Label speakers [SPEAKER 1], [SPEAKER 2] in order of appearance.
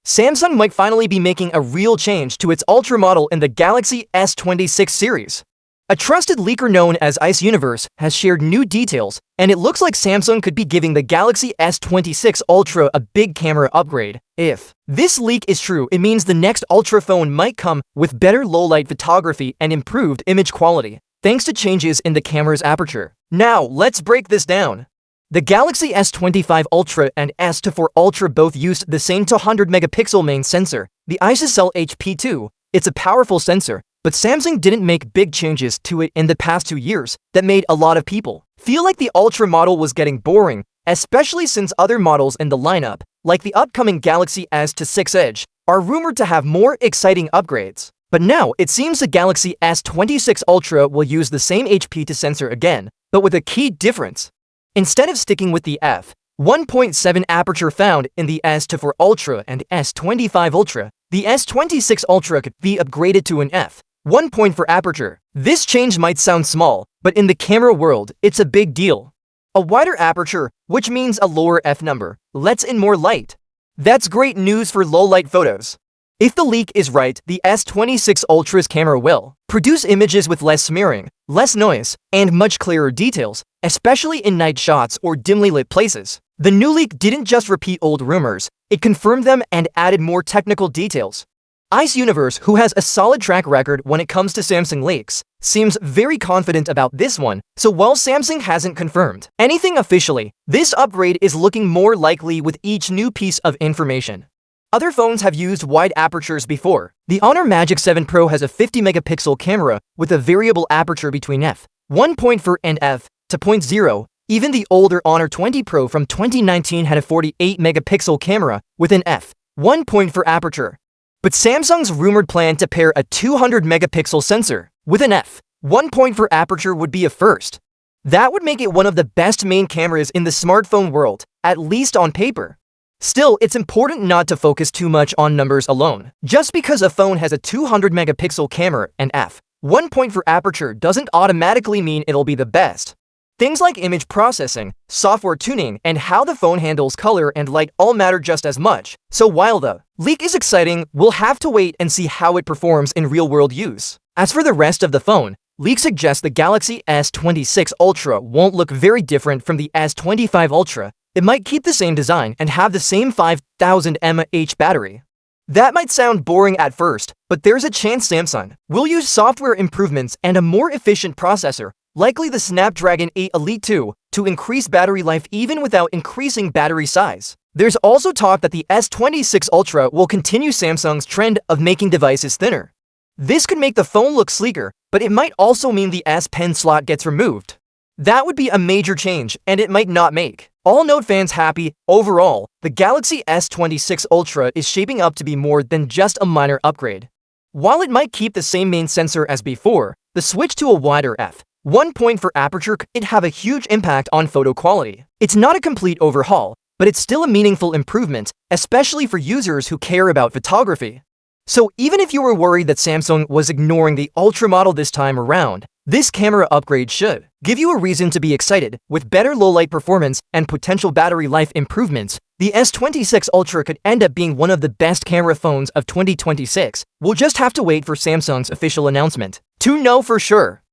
[SPEAKER 1] Samsung might finally be making a real change to its Ultra model in the Galaxy S26 series. A trusted leaker known as Ice Universe has shared new details, and it looks like Samsung could be giving the Galaxy S26 Ultra a big camera upgrade. If this leak is true, it means the next Ultra phone might come with better low-light photography and improved image quality, thanks to changes in the camera's aperture. Now, let's break this down. The Galaxy S25 Ultra and S24 Ultra both used the same 200-megapixel main sensor, the ISOCELL HP2. It's a powerful sensor, but Samsung didn't make big changes to it in the past 2 years that made a lot of people feel like the Ultra model was getting boring, especially since other models in the lineup, like the upcoming Galaxy S26 Edge, are rumored to have more exciting upgrades. But now, it seems the Galaxy S26 Ultra will use the same HP2 sensor again, but with a key difference. Instead of sticking with the f1.7 aperture found in the S24 Ultra and S25 Ultra, the S26 Ultra could be upgraded to an f1.4 aperture. This change might sound small, but in the camera world, it's a big deal. A wider aperture, which means a lower f number, lets in more light. That's great news for low-light photos. If the leak is right, the S26 Ultra's camera will produce images with less smearing, less noise, and much clearer details, especially in night shots or dimly lit places. The new leak didn't just repeat old rumors, it confirmed them and added more technical details. Ice Universe, who has a solid track record when it comes to Samsung leaks, seems very confident about this one, so while Samsung hasn't confirmed anything officially, this upgrade is looking more likely with each new piece of information. Other phones have used wide apertures before. The Honor Magic 7 Pro has a 50-megapixel camera with a variable aperture between f1.4 and f2.0. Even the older Honor 20 Pro from 2019 had a 48-megapixel camera with an f1.4 aperture. But Samsung's rumored plan to pair a 200-megapixel sensor with an f1.4 aperture would be a first. That would make it one of the best main cameras in the smartphone world, at least on paper. Still, it's important not to focus too much on numbers alone. Just because a phone has a 200-megapixel camera and f1.4 aperture doesn't automatically mean it'll be the best. Things like image processing, software tuning, and how the phone handles color and light all matter just as much. So while the leak is exciting, we'll have to wait and see how it performs in real-world use. As for the rest of the phone, leaks suggest the Galaxy S26 Ultra won't look very different from the S25 Ultra. It might keep the same design and have the same 5000 mAh battery. That might sound boring at first, but there's a chance Samsung will use software improvements and a more efficient processor, likely the Snapdragon 8 Elite 2, to increase battery life even without increasing battery size. There's also talk that the S26 Ultra will continue Samsung's trend of making devices thinner. This could make the phone look sleeker, but it might also mean the S Pen slot gets removed. That would be a major change, and it might not make all Note fans happy. Overall, the Galaxy S26 Ultra is shaping up to be more than just a minor upgrade. While it might keep the same main sensor as before, the switch to a wider f1.4 aperture could have a huge impact on photo quality. It's not a complete overhaul, but it's still a meaningful improvement, especially for users who care about photography. So even if you were worried that Samsung was ignoring the Ultra model this time around, this camera upgrade should give you a reason to be excited. With better low-light performance and potential battery life improvements, the S26 Ultra could end up being one of the best camera phones of 2026. We'll just have to wait for Samsung's official announcement to know for sure.